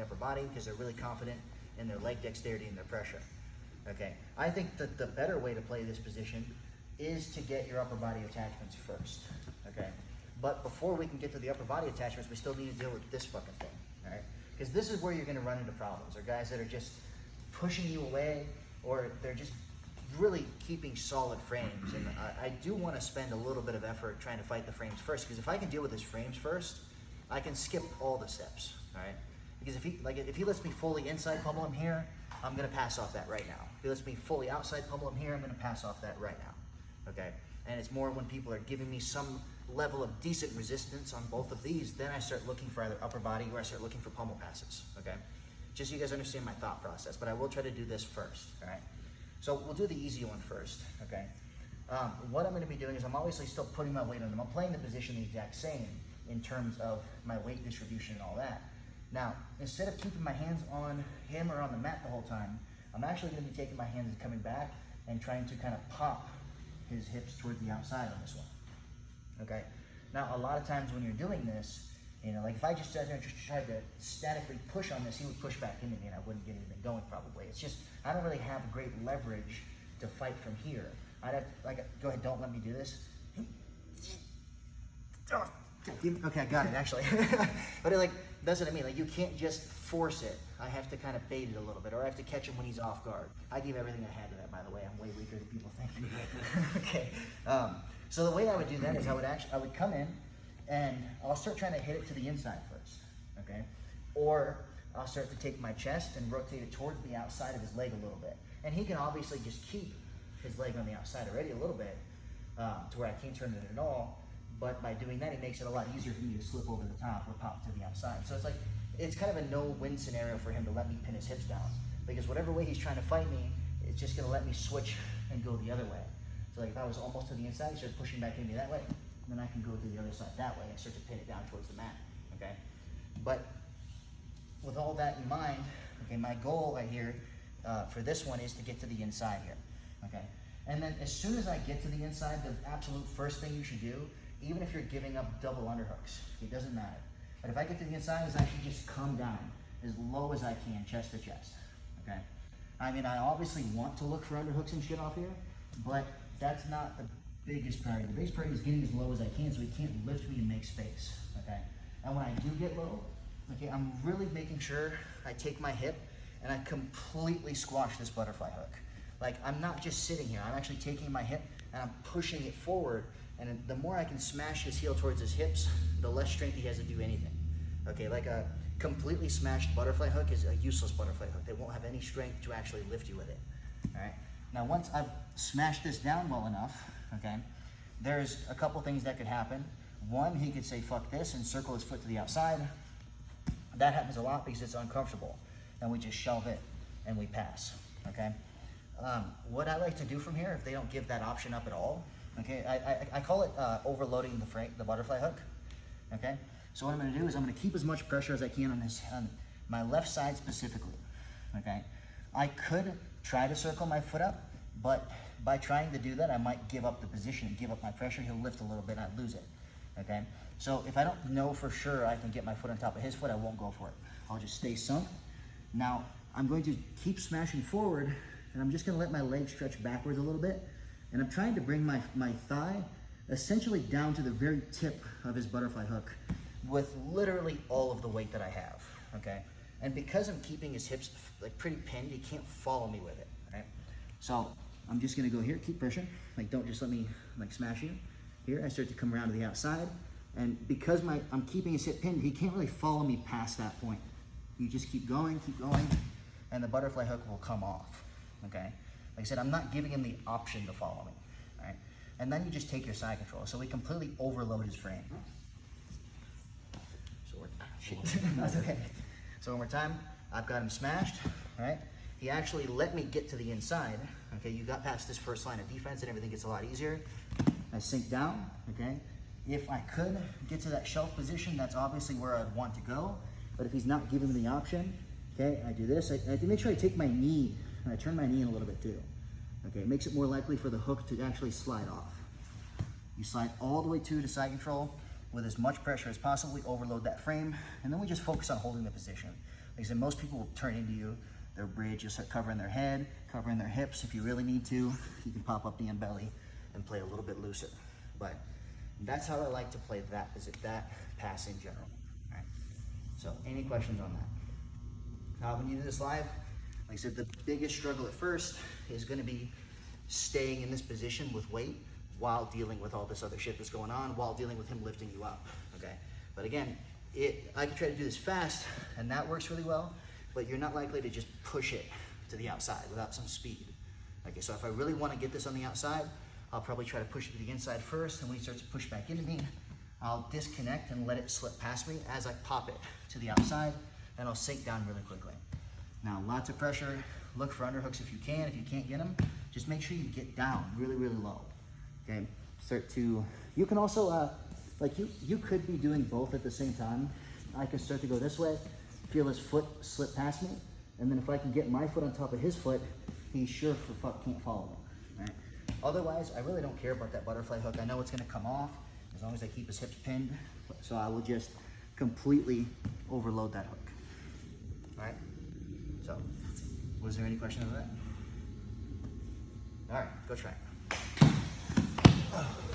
upper body because they're really confident in their leg dexterity and their pressure. Okay, I think that the better way to play this position is to get your upper body attachments first. Okay, but before we can get to the upper body attachments, we still need to deal with this fucking thing. All right, because this is where you're going to run into problems, or guys that are just pushing you away, or they're just really keeping solid frames. And I do want to spend a little bit of effort trying to fight the frames first, because if I can deal with his frames first, I can skip all the steps. All right, because if he lets me fully inside pummel him here, I'm going to pass off that right now. If he lets me fully outside pummel him here, I'm going to pass off that right now. Okay, and it's more when people are giving me some level of decent resistance on both of these, then I start looking for either upper body or I start looking for pummel passes. Okay, just so you guys understand my thought process, but I will try to do this first. All right, so we'll do the easy one first. Okay, what I'm going to be doing is I'm obviously still putting my weight on him. I'm playing the position the exact same in terms of my weight distribution and all that. Now, instead of keeping my hands on him or on the mat the whole time, I'm actually going to be taking my hands and coming back and trying to kind of pop his hips towards the outside on this one. Okay. Now, a lot of times when you're doing this, you know, like if I just sat there and just tried to statically push on this, he would push back into me and I wouldn't get anything going probably. It's just, I don't really have great leverage to fight from here. I'd have, like, go ahead, don't let me do this. Okay, I got it actually. But like, that's what I mean. Like, you can't just force it. I have to kind of bait it a little bit, or I have to catch him when he's off guard. I gave everything I had to that, by the way. I'm way weaker than people think. Okay. So the way I would do that is I would come in and I'll start trying to hit it to the inside first. Okay. Or I'll start to take my chest and rotate it towards the outside of his leg a little bit. And he can obviously just keep his leg on the outside already a little bit, to where I can't turn it at all. But by doing that, it makes it a lot easier for me to slip over the top or pop to the outside. So it's like, it's kind of a no-win scenario for him to let me pin his hips down. Because whatever way he's trying to fight me, it's just gonna let me switch and go the other way. So like if I was almost to the inside, he started pushing back into me that way, and then I can go to the other side that way and start to pin it down towards the mat, okay? But with all that in mind, okay, my goal right here for this one is to get to the inside here, okay? And then as soon as I get to the inside, the absolute first thing you should do, even if you're giving up double underhooks, it doesn't matter. But if I get to the inside, is I should just come down as low as I can, chest to chest, okay? I mean, I obviously want to look for underhooks and shit off here, but that's not the biggest priority. The biggest priority is getting as low as I can so he can't lift me and make space, okay? And when I do get low, okay, I'm really making sure I take my hip and I completely squash this butterfly hook. Like, I'm not just sitting here, I'm actually taking my hip and I'm pushing it forward, and the more I can smash his heel towards his hips, the less strength he has to do anything. Okay, like a completely smashed butterfly hook is a useless butterfly hook. They won't have any strength to actually lift you with it, all right? Now, once I've smashed this down well enough, okay, there's a couple things that could happen. One, he could say, fuck this, and circle his foot to the outside. That happens a lot because it's uncomfortable, and we just shelve it and we pass, okay? What I like to do from here, if they don't give that option up at all, okay, I call it overloading the butterfly hook, okay? So what I'm gonna do is I'm gonna keep as much pressure as I can on my left side specifically, okay? I could try to circle my foot up, but by trying to do that, I might give up the position and give up my pressure. He'll lift a little bit and I'd lose it, okay? So if I don't know for sure I can get my foot on top of his foot, I won't go for it. I'll just stay sunk. Now, I'm going to keep smashing forward, and I'm just gonna let my leg stretch backwards a little bit, and I'm trying to bring my thigh essentially down to the very tip of his butterfly hook with literally all of the weight that I have, okay? And because I'm keeping his hips like pretty pinned, he can't follow me with it, right? So I'm just gonna go here, keep pushing, like don't just let me like smash you. Here, I start to come around to the outside, and because I'm keeping his hip pinned, he can't really follow me past that point. You just keep going, and the butterfly hook will come off, okay? Like I said, I'm not giving him the option to follow me, all right? And then you just take your side control. So we completely overload his frame. Shit, that's okay. So one more time, I've got him smashed, all right? He actually let me get to the inside, okay? You got past this first line of defense and everything gets a lot easier. I sink down, okay? If I could get to that shelf position, that's obviously where I'd want to go. But if he's not giving me the option, okay, I do this. I have to make sure I take my knee, and I turn my knee in a little bit too. Okay, it makes it more likely for the hook to actually slide off. You slide all the way to side control, with as much pressure as possible. We overload that frame, and then we just focus on holding the position. Like I said, most people will turn into you, their bridge, you'll start covering their head, covering their hips. If you really need to, you can pop up the end belly and play a little bit looser. But that's how I like to play that pass in general. All right. So any questions on that? When you do this live, like I said, the biggest struggle at first is going to be staying in this position with weight while dealing with all this other shit that's going on, while dealing with him lifting you up, okay? But again, I can try to do this fast, and that works really well, but you're not likely to just push it to the outside without some speed. Okay, so if I really want to get this on the outside, I'll probably try to push it to the inside first, and when he starts to push back into me, I'll disconnect and let it slip past me as I pop it to the outside, and I'll sink down really quickly. Now, lots of pressure. Look for underhooks if you can. If you can't get them, just make sure you get down really, really low. Okay, you can also, you could be doing both at the same time. I can start to go this way, feel his foot slip past me, and then if I can get my foot on top of his foot, he sure for fuck can't follow me, right? Otherwise, I really don't care about that butterfly hook. I know it's gonna come off as long as I keep his hips pinned, so I will just completely overload that hook, all right? So, was there any questions on that? All right, go try it. Oh.